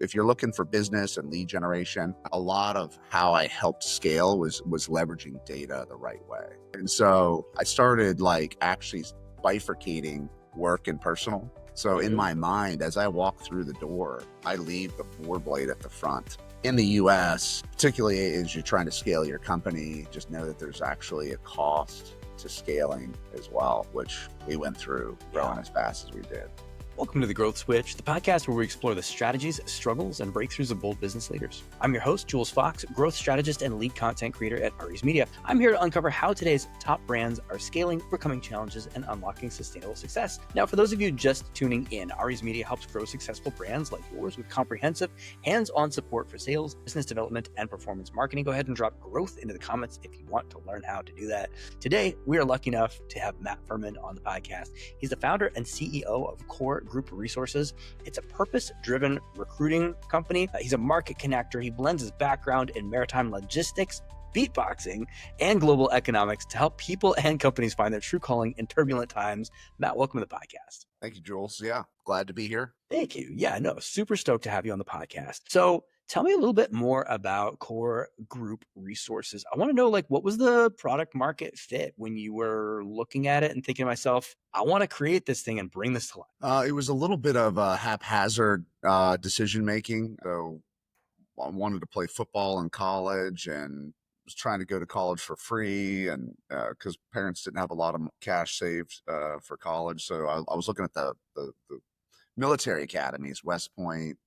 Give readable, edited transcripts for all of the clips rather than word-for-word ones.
If you're looking for business and lead generation, a lot of how I helped scale was leveraging data the right way. And so I started like actually bifurcating work and personal. So in my mind, as I walk through the door, I leave the Warblade at the front. In the US, particularly as you're trying to scale your company, just know that there's actually a cost to scaling as well, which we went through growing as fast as we did. Welcome to The Growth Switch, the podcast where we explore the strategies, struggles, and breakthroughs of bold business leaders. I'm your host, Jules Fox, growth strategist and lead content creator at Aries Media. I'm here to uncover how today's top brands are scaling, overcoming challenges, and unlocking sustainable success. Now, for those of you just tuning in, Aries Media helps grow successful brands like yours with comprehensive, hands-on support for sales, business development, and performance marketing. Go ahead and drop growth into the comments if you want to learn how to do that. Today, we are lucky enough to have Matt Fuhrman on the podcast. He's the founder and CEO of Core Group Resources. It's a purpose-driven recruiting company. He's a market connector. He blends his background in maritime logistics, beatboxing, and global economics to help people and companies find their true calling in turbulent times. Matt, welcome to the podcast. Thank you, Jules. Yeah, glad to be here. Thank you. Yeah, no, super stoked to have you on the podcast. So tell me a little bit more about Core Group Resources. I want to know, like, what was the product market fit when you were looking at it and thinking to myself, I want to create this thing and bring this to life? It was a little bit of a haphazard decision making. So I wanted to play football in college and was trying to go to college for free, and because parents didn't have a lot of cash saved for college. So I was looking at the military academies, West Point,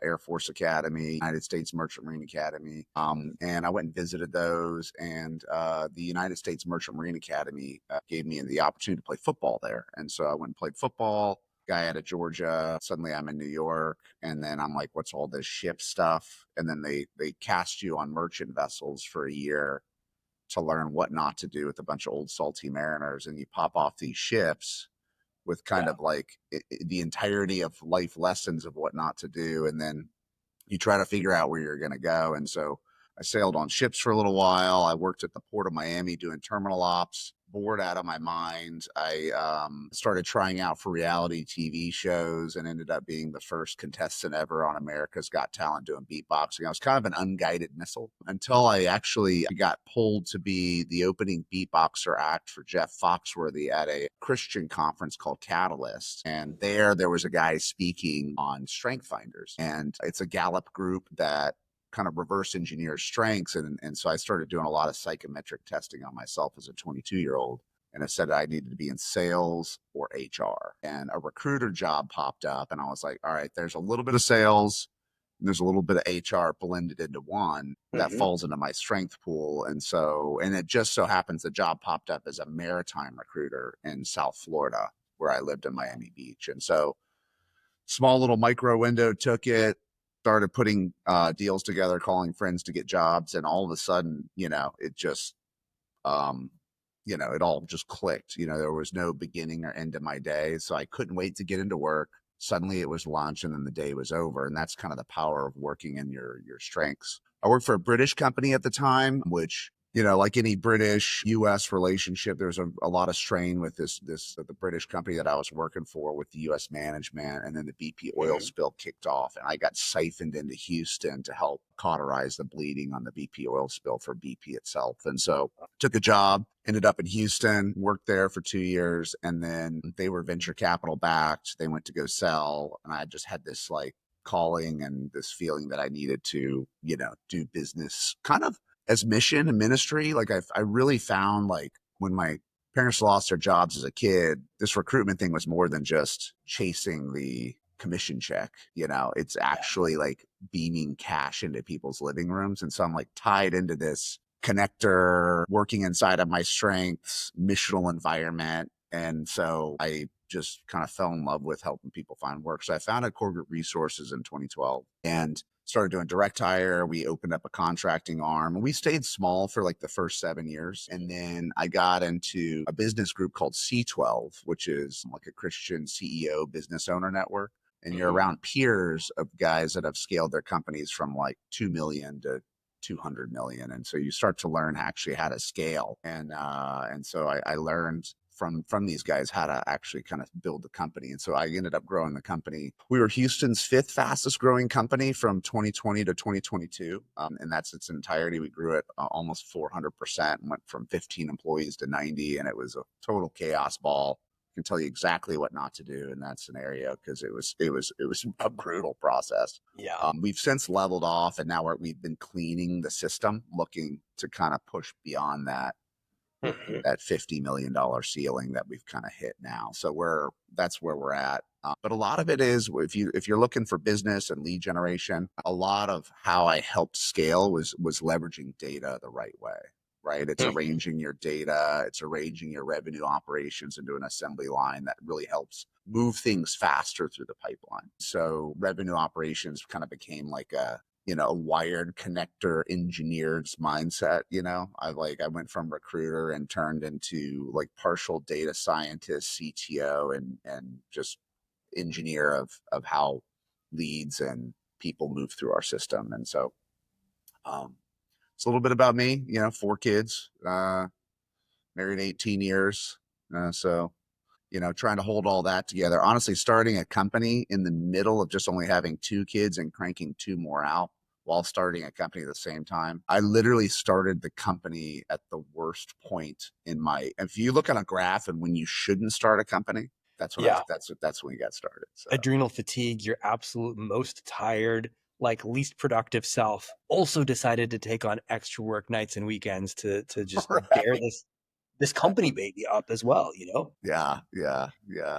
Air Force Academy, United States Merchant Marine Academy. And I went and visited those, and the United States Merchant Marine Academy gave me the opportunity to play football there. And so I went and played football. Guy out of Georgia. Suddenly I'm in New York, and then I'm like, what's all this ship stuff? And then they cast you on merchant vessels for a year to learn what not to do with a bunch of old salty mariners. And you pop off these ships with kind of like the entirety of life lessons of what not to do. And then you try to figure out where you're going to go. And so I sailed on ships for a little while. I worked at the Port of Miami doing terminal ops, bored out of my mind. I started trying out for reality TV shows and ended up being the first contestant ever on America's Got Talent doing beatboxing. I was kind of an unguided missile until I actually got pulled to be the opening beatboxer act for Jeff Foxworthy at a Christian conference called Capitalism. And there was a guy speaking on strength finders. And it's a Gallup group that kind of reverse engineer strengths. And so I started doing a lot of psychometric testing on myself as a 22-year-old. And I said I needed to be in sales or HR. And a recruiter job popped up. And I was like, all right, there's a little bit of sales and there's a little bit of HR blended into one that falls into my strength pool. And it just so happens the job popped up as a maritime recruiter in South Florida, where I lived in Miami Beach. And so small little micro window, took it, started putting deals together, calling friends to get jobs. And all of a sudden, it just, it all just clicked. There was no beginning or end of my day. So I couldn't wait to get into work. Suddenly it was lunch and then the day was over. And that's kind of the power of working in your strengths. I worked for a British company at the time, which, like any British US relationship, there's a lot of strain with the British company that I was working for with the US management. And then the BP oil spill kicked off and I got siphoned into Houston to help cauterize the bleeding on the BP oil spill for BP itself. And so took a job, ended up in Houston, worked there for 2 years. And then they were venture capital backed. They went to go sell. And I just had this like calling and this feeling that I needed to, do business kind of as mission and ministry. Like I really found like when my parents lost their jobs as a kid, this recruitment thing was more than just chasing the commission check. It's actually like beaming cash into people's living rooms. And so I'm like tied into this connector, working inside of my strengths, missional environment. And so I just kind of fell in love with helping people find work. So I founded Core Group Resources in 2012 and started doing direct hire. We opened up a contracting arm and we stayed small for like the first 7 years. And then I got into a business group called C12, which is like a Christian CEO business owner network. And you're around peers of guys that have scaled their companies from like 2 million to 200 million. And so you start to learn actually how to scale. And so I learned from these guys how to actually kind of build the company. And so I ended up growing the company. We were Houston's fifth fastest growing company from 2020 to 2022. And that's its entirety. We grew it almost 400%, went from 15 employees to 90. And it was a total chaos ball. I can tell you exactly what not to do in that scenario because it was a brutal process. Yeah. We've since leveled off, and now we've been cleaning the system, looking to kind of push beyond that $50 million ceiling that we've kind of hit now. So that's where we're at. But a lot of it is if you're looking for business and lead generation, a lot of how I helped scale was leveraging data the right way. Right. It's arranging your data. It's arranging your revenue operations into an assembly line that really helps move things faster through the pipeline. So revenue operations kind of became like a wired connector engineer's mindset. I went from recruiter and turned into like partial data scientist, CTO, and just engineer of how leads and people move through our system. And so, it's a little bit about me, 4 kids, married 18 years. So, trying to hold all that together. Honestly, starting a company in the middle of just only having 2 kids and cranking 2 more out while starting a company at the same time. I literally started the company at the worst point if you look on a graph and when you shouldn't start a company, that's when Yeah. that's when we got started. So. Adrenal fatigue, your absolute most tired, like least productive self, also decided to take on extra work nights and weekends to just bear Right. this company baby up as well, Yeah.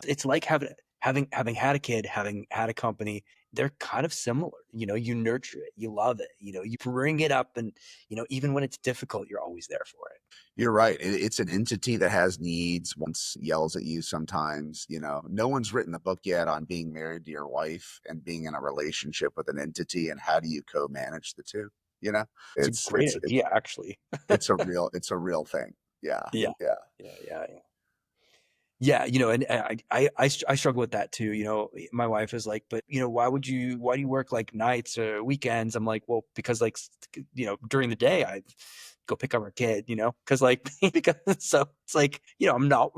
It's like having had a kid, having had a company, they're kind of similar. You nurture it, you love it, you bring it up, and even when it's difficult, you're always there for it. You're right. It's an entity that has needs, once yells at you sometimes. No one's written a book yet on being married to your wife and being in a relationship with an entity and how do you co-manage the two. It's a It's great idea, actually. it's a real thing. Yeah. Yeah. Yeah. Yeah. Yeah, and I struggle with that too. My wife is like, but why do you work like nights or weekends? I'm like, well, because like during the day I go pick up our kid, because like because so it's like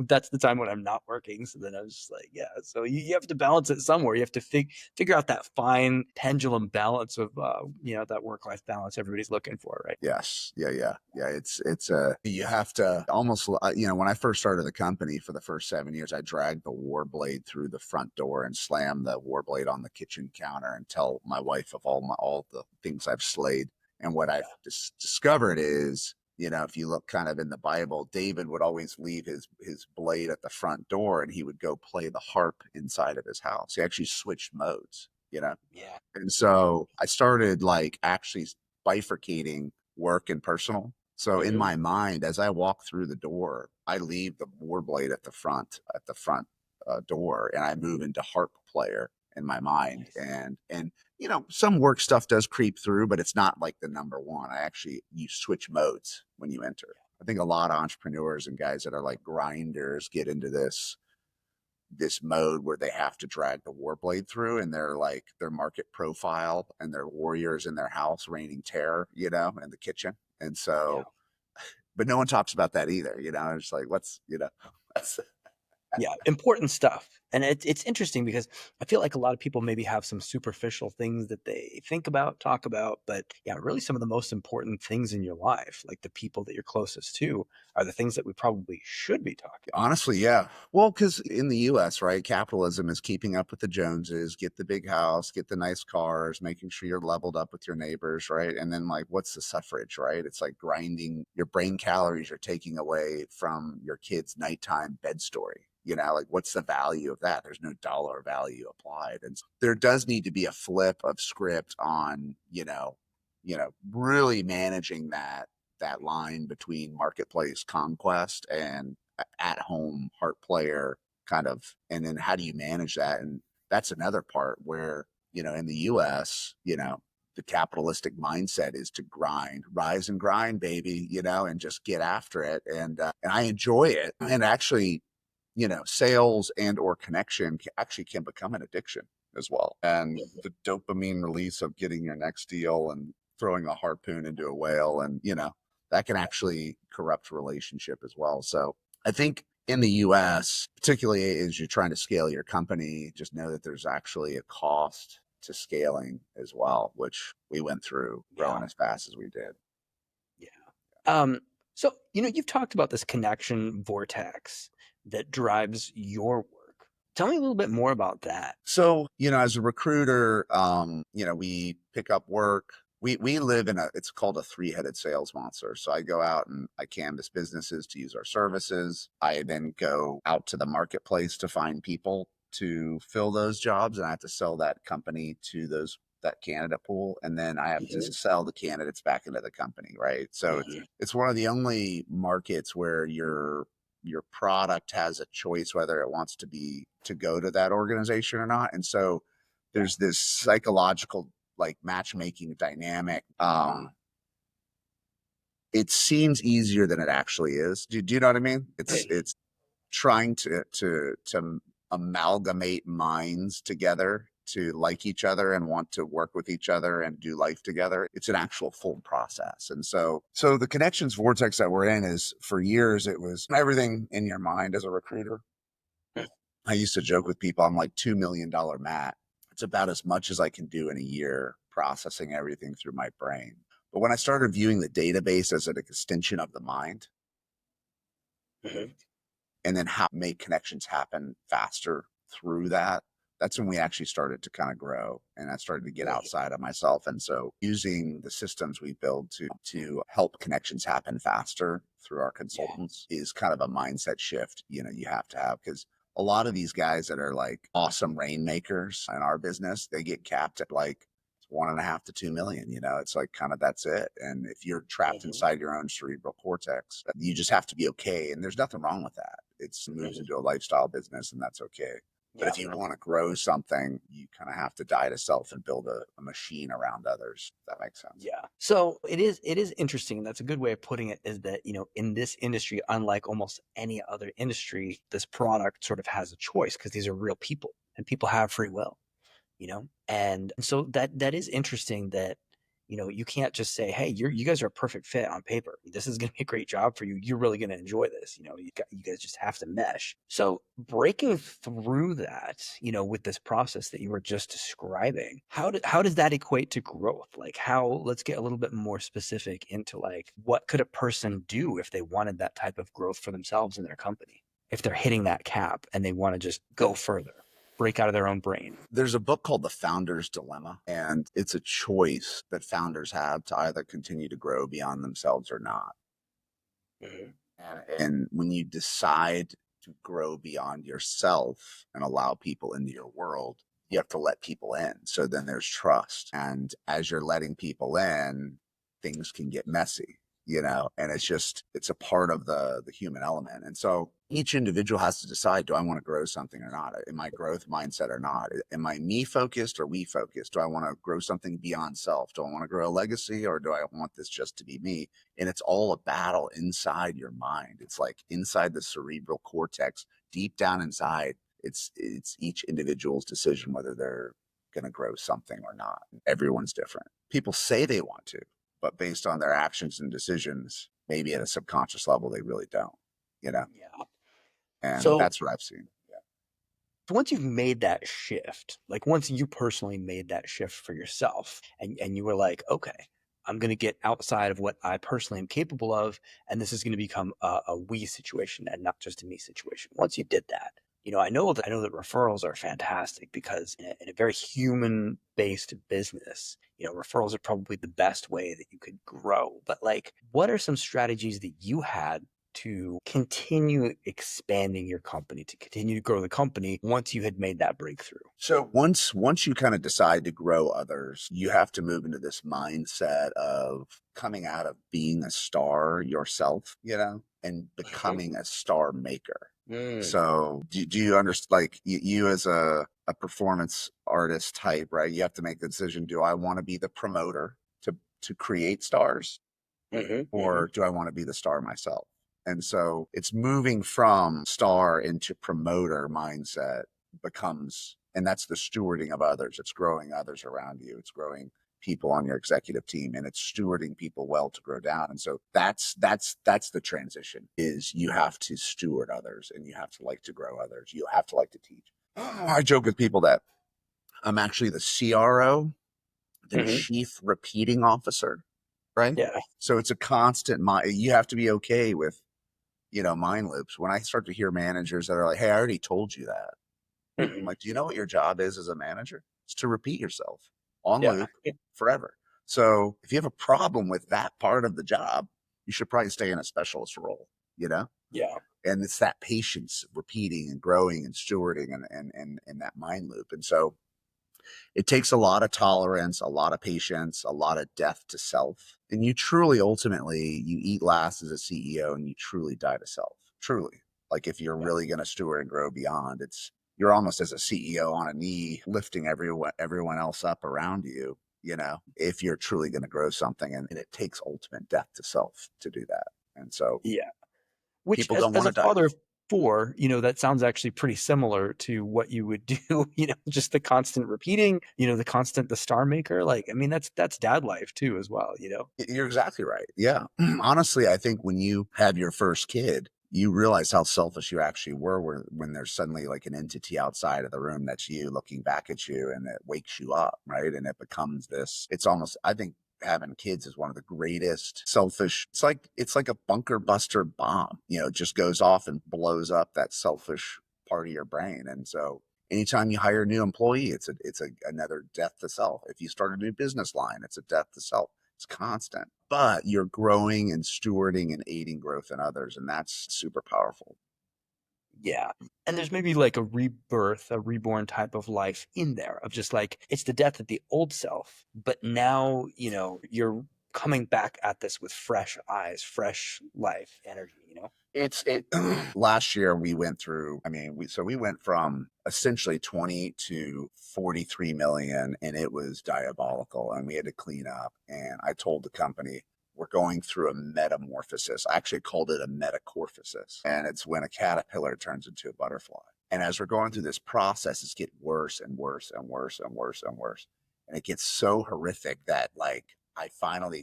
that's the time when I'm not working. So then I was just like, yeah. So you have to balance it somewhere. You have to figure out that fine pendulum balance of that work-life balance everybody's looking for, right? Yes. Yeah. It's you have to almost, when I first started the company for the first 7 years, I dragged the Warblade through the front door and slammed the Warblade on the kitchen counter and tell my wife of all the things I've slayed. And what I've discovered is, if you look kind of in the Bible, David would always leave his blade at the front door and he would go play the harp inside of his house. He actually switched modes. Yeah. And so I started like actually bifurcating work and personal. So in my mind, as I walk through the door, I leave the Warblade at the front door, and I move into harp player in my mind. Nice. And some work stuff does creep through, but it's not like the number one. You switch modes when you enter. I think a lot of entrepreneurs and guys that are like grinders get into this mode where they have to drag the Warblade through, and they're like their market profile and their warriors in their house reigning terror, in the kitchen. And so, but no one talks about that either. It's like, that's Yeah, important stuff. And it's interesting because I feel like a lot of people maybe have some superficial things that they think about, talk about, but yeah, really some of the most important things in your life, like the people that you're closest to, are the things that we probably should be talking about. honestly, yeah. Well, because in the US, right, capitalism is keeping up with the Joneses, get the big house, get the nice cars, making sure you're leveled up with your neighbors, right? And then like, what's the suffrage, right? It's like grinding your brain calories you're taking away from your kid's nighttime bed story. Like what's the value of that? There's no dollar value applied. And there does need to be a flip of script on, really managing that line between marketplace conquest and at home heart player kind of, and then how do you manage that? And that's another part where, in the US, the capitalistic mindset is to grind, rise and grind, baby, and just get after it. And I enjoy it. And actually, sales and or connection actually can become an addiction as well. And the dopamine release of getting your next deal and throwing a harpoon into a whale, and that can actually corrupt relationship as well. So I think in the US, particularly as you're trying to scale your company, just know that there's actually a cost to scaling as well, which we went through growing Yeah. as fast as we did. Yeah. So, you've talked about this connection vortex that drives your work. Tell me a little bit more about that. So, as a recruiter, we pick up work. We live in it's called a three-headed sales monster. So I go out and I canvas businesses to use our services. I then go out to the marketplace to find people to fill those jobs, and I have to sell that company to that candidate pool, and then I have to Mhm, sell the candidates back into the company, right? So mhm, it's one of the only markets where your product has a choice whether it wants to go to that organization or not. And so yeah, there's this psychological like matchmaking dynamic. It seems easier than it actually is. Do you know what I mean? It's trying to amalgamate minds together to like each other and want to work with each other and do life together. It's an actual full process. And so the connections vortex that we're in is, for years, it was everything in your mind as a recruiter. I used to joke with people, I'm like $2 million Matt. It's about as much as I can do in a year processing everything through my brain. But when I started viewing the database as an extension of the mind, mhm, and then how make connections happen faster through that, that's when we actually started to kind of grow, and I started to get mhm, outside of myself. And so using the systems we build to help connections happen faster through our yeah, consultants is kind of a mindset shift you have to have, because a lot of these guys that are like awesome rainmakers in our business, they get capped at like 1.5 to 2 million. It's like kind of that's it. And if you're trapped mhm, inside your own cerebral cortex, you just have to be okay. And there's nothing wrong with that. It's moves mhm, into a lifestyle business, and that's okay. But yeah, if you want to grow something, you kind of have to die to self and build a machine around others. If that makes sense. yeah. So it is interesting. That's a good way of putting it, is that, in this industry, unlike almost any other industry, this product sort of has a choice because these are real people and people have free will. And so that is interesting, that you can't just say, hey, you guys are a perfect fit on paper, this is going to be a great job for you, you're really going to enjoy this, you guys just have to mesh. So breaking through that, with this process that you were just describing, how does that equate to growth? Like, let's get a little bit more specific into, like, what could a person do if they wanted that type of growth for themselves in their company, if they're hitting that cap and they want to just go further, break out of their own brain. There's a book called The Founder's Dilemma, and it's a choice that founders have to either continue to grow beyond themselves or not. Mhm. And when you decide to grow beyond yourself and allow people into your world, you have to let people in. So then there's trust. And as you're letting people in, things can get messy, and it's a part of the human element. And so each individual has to decide, do I want to grow something or not? Am I growth mindset or not? Am I me focused or we focused? Do I want to grow something beyond self? Do I want to grow a legacy, or do I want this just to be me? And it's all a battle inside your mind. It's like inside the cerebral cortex, deep down inside. It's each individual's decision whether they're going to grow something or not. Everyone's different. People say they want to, but based on their actions and decisions, maybe at a subconscious level, they really don't. Yeah. And So that's what I've seen. Yeah. once you've made that shift, like once you personally made that shift for yourself, and you were like, okay, I'm going to get outside of what I personally am capable of, and this is going to become a we situation and not just a me situation. Once you did that, I know that referrals are fantastic, because in a very human based business, referrals are probably the best way that you could grow. But, like, what are some strategies that you had to continue expanding your company, to continue to grow the company once you had made that breakthrough? So once you kind of decide to grow others, you have to move into this mindset of coming out of being a star yourself, and Mhm. becoming a star maker. Mm, So do you understand, like you as a performance artist type, right? You have to make the decision, do I want to be the promoter to create stars, mhm, mhm. or do I want to be the star myself? And so it's moving from star into promoter mindset becomes, and that's the stewarding of others. It's growing others around you. It's growing people on your executive team, and it's stewarding people well to grow down. And so that's the transition, is you have to steward others, and you have to like to grow others. You have to like to teach. I joke with people that I'm actually the CRO, the Hmm. chief repeating officer, right? Yeah. So it's a constant you have to be okay with, mind loops. When I start to hear managers that are like, hey, I already told you that, I'm Hmm. like, do you know what your job is as a manager? It's to repeat yourself on Yeah. loop forever. So if you have a problem with that part of the job, you should probably stay in a specialist role, you know? Yeah. And it's that patience, repeating and growing and stewarding and that mind loop. And so it takes a lot of tolerance, a lot of patience, a lot of death to self. And you truly, ultimately, you eat last as a CEO, and you truly die to self. Truly. Like, if you're Yeah. really going to steward and grow beyond, you're almost as a CEO on a knee, lifting everyone else up around you, if you're truly going to grow something. And it takes ultimate death to self to do that. And so Yeah. Which, people as don't want a to die. father of four, that sounds actually pretty similar to what you would do. Just the constant repeating, the star maker. Like, I mean, that's dad life too, as well. You're exactly right. Yeah. Honestly, I think when you have your first kid, you realize how selfish you actually were, when there's suddenly like an entity outside of the room that's you looking back at you, and it wakes you up, right? And it becomes it's almost, I think having kids is one of the greatest selfish. It's like a bunker buster bomb, it just goes off and blows up that selfish part of your brain. And so anytime you hire a new employee, another death to self. If you start a new business line, it's a death to self. It's constant, but you're growing and stewarding and aiding growth in others, and that's super powerful. Yeah. And there's maybe like a rebirth, a reborn type of life in there of just like it's the death of the old self, but now, you're coming back at this with fresh eyes, fresh life energy. It last year we went through, I mean, we went from essentially 20 to 43 million, and it was diabolical, and we had to clean up. And I told the company, we're going through a metamorphosis. I actually called it a metacorphosis, and it's when a caterpillar turns into a butterfly. And as we're going through this process, it's getting worse and worse and worse and worse and worse. And it gets so horrific that, like, I finally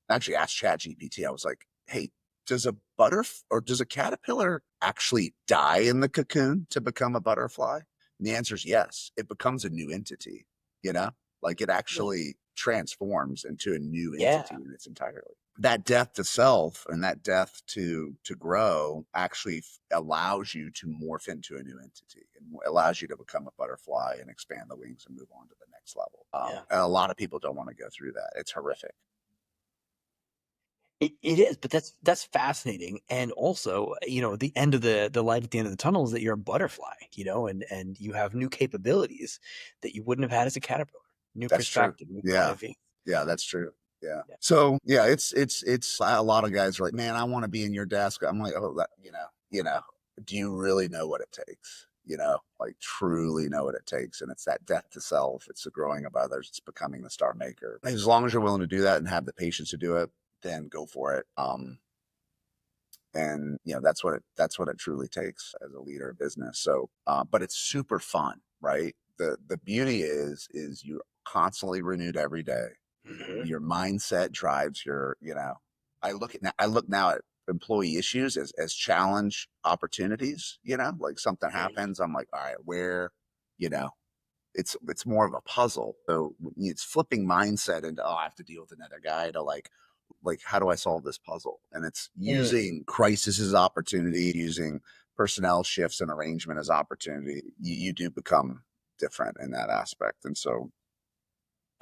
actually asked ChatGPT. I was like, hey, does a caterpillar actually die in the cocoon to become a butterfly? And the answer is yes. It becomes a new entity, you know, like it Yeah. actually transforms into a new Yeah. entity in its entirety. That death to self and that death to grow actually allows you to morph into a new entity, and allows you to become a butterfly and expand the wings and move on to the next level. Yeah. And a lot of people don't want to go through that. It's horrific. It is, but that's fascinating. And also, the end of the light at the end of the tunnel is that you're a butterfly, and you have new capabilities that you wouldn't have had as a caterpillar, new That's true. perspective, new point Yeah. of view. Yeah, that's true. Yeah. Yeah. So yeah, it's a lot of guys are like, man, I want to be in your desk. I'm like, oh, do you really know what it takes? Like truly know what it takes. And it's that death to self. It's the growing of others. It's becoming the star maker. As long as you're willing to do that and have the patience to do it, then go for it. And that's what it truly takes as a leader of business. So, but it's super fun, right? The beauty is you're constantly renewed every day. Mhm. Your mindset drives I look now at employee issues as challenge opportunities. Like something happens, I'm like, all right, where, you know it's more of a puzzle. So it's flipping mindset into, oh, I have to deal with another guy, to like how do I solve this puzzle? And it's Mm. using crisis as opportunity, using personnel shifts and arrangement as opportunity. You do become different in that aspect. And so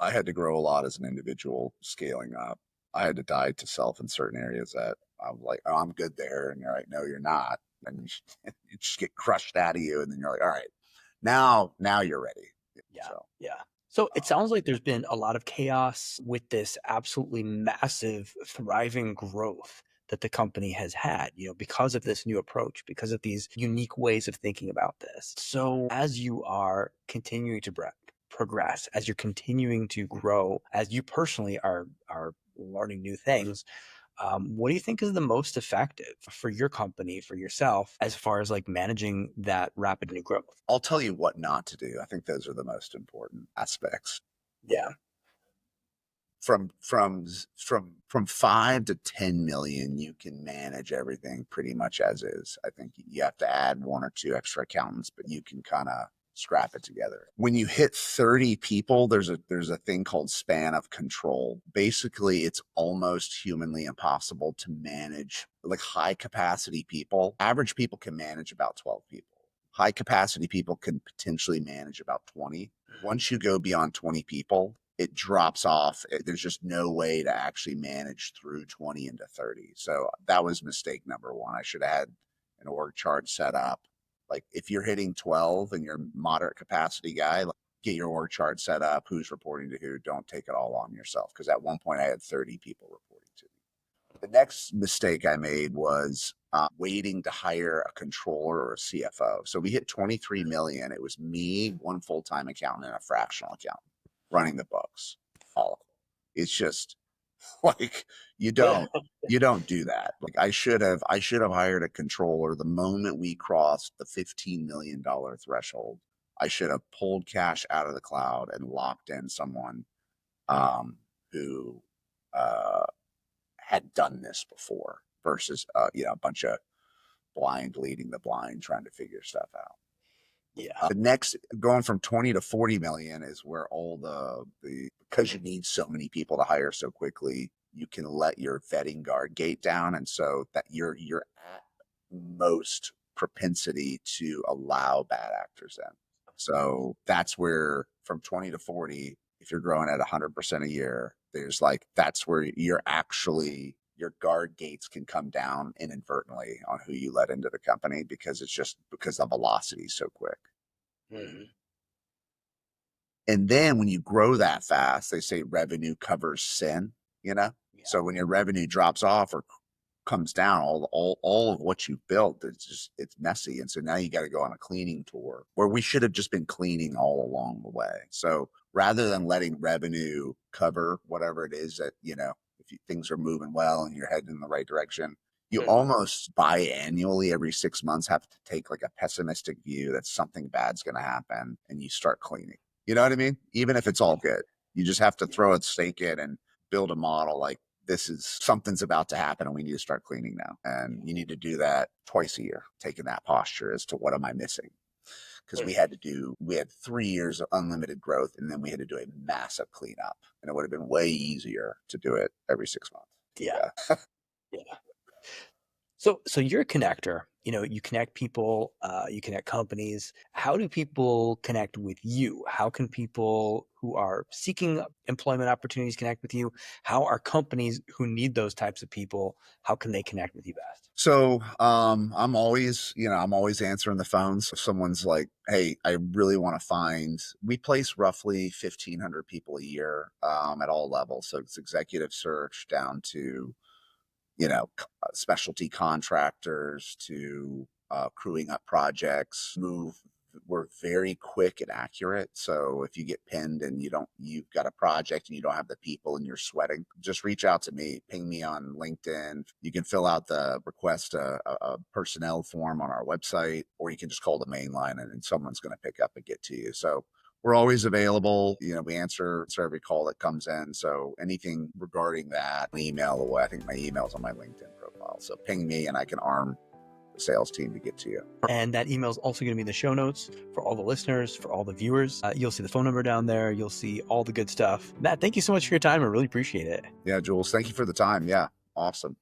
I had to grow a lot as an individual, scaling up. I had to die to self in certain areas that I'm like, oh, I'm good there. And you're like, no, you're not. And you just get crushed out of you. And then you're like, all right, now you're ready. Yeah. So, Yeah. So it um, sounds like there's been a lot of chaos with this absolutely massive, thriving growth that the company has had, because of this new approach, because of these unique ways of thinking about this. So as you are continuing to progress, as you're continuing to grow, as you personally are learning new things, what do you think is the most effective for your company, for yourself, as far as like managing that rapid new growth? I'll tell you what not to do. I think those are the most important aspects. Yeah. from 5 to 10 million, you can manage everything pretty much as is. I think you have to add one or two extra accountants, but you can kind of scrap it together. When you hit 30 people, there's a thing called span of control. Basically, it's almost humanly impossible to manage like high capacity people. Average people can manage about 12 people. High capacity people can potentially manage about 20. Once you go beyond 20 people, it drops off. There's just no way to actually manage through 20 into 30. So that was mistake number one. I should have had an org chart set up. Like if you're hitting 12 and you're a moderate capacity guy, like get your org chart set up, who's reporting to who. Don't take it all on yourself. Because at one point I had 30 people reporting to me. The next mistake I made was waiting to hire a controller or a CFO. So we hit 23 million. It was me, one full-time accountant, and a fractional accountant running the books. All of it. It's just like you don't do that. Like I should have hired a controller the moment we crossed the $15 million threshold. I should have pulled cash out of the cloud and locked in someone who had done this before versus a bunch of blind leading the blind trying to figure stuff out. Yeah. The next, going from 20 to 40 million is where all the because you need so many people to hire so quickly, you can let your vetting guard gate down, and so that you're at most propensity to allow bad actors in. So that's where from 20 to 40, if you're growing at 100% a year, there's like that's where you're actually your guard gates can come down inadvertently on who you let into the company because it's just because the velocity is so quick. Mm-hmm. And then when you grow that fast, they say revenue covers sin, Yeah. So when your revenue drops off or comes down, all of what you've built, it's messy. And so now you got to go on a cleaning tour where we should have just been cleaning all along the way. So rather than letting revenue cover whatever it is that, if things are moving well and you're heading in the right direction, you almost biannually every 6 months have to take like a pessimistic view that something bad's going to happen and you start cleaning. You know what I mean? Even if it's all good, you just have to throw a stake in and build a model like this is something's about to happen and we need to start cleaning now. And you need to do that twice a year, taking that posture as to what am I missing? Because we had 3 years of unlimited growth and then we had to do a massive cleanup and it would have been way easier to do it every 6 months. Yeah. Yeah. So you're a connector, you connect people, you connect companies. How do people connect with you? How can people who are seeking employment opportunities connect with you? How are companies who need those types of people, how can they connect with you best? So I'm always answering the phones. If someone's like, hey, I really want to we place roughly 1,500 people a year at all levels. So it's executive search down to specialty contractors to crewing up projects. We're very quick and accurate. So if you get pinned and you've got a project and you don't have the people and you're sweating, just reach out to me, ping me on LinkedIn. You can fill out the request a personnel form on our website, or you can just call the main line and someone's going to pick up and get to you. So we're always available. We answer every call that comes in. So anything regarding that, email away. I think my email's on my LinkedIn profile. So ping me and I can arm the sales team to get to you. And that email is also going to be in the show notes for all the listeners, for all the viewers. You'll see the phone number down there. You'll see all the good stuff. Matt, thank you so much for your time. I really appreciate it. Yeah, Jules, thank you for the time. Yeah, awesome.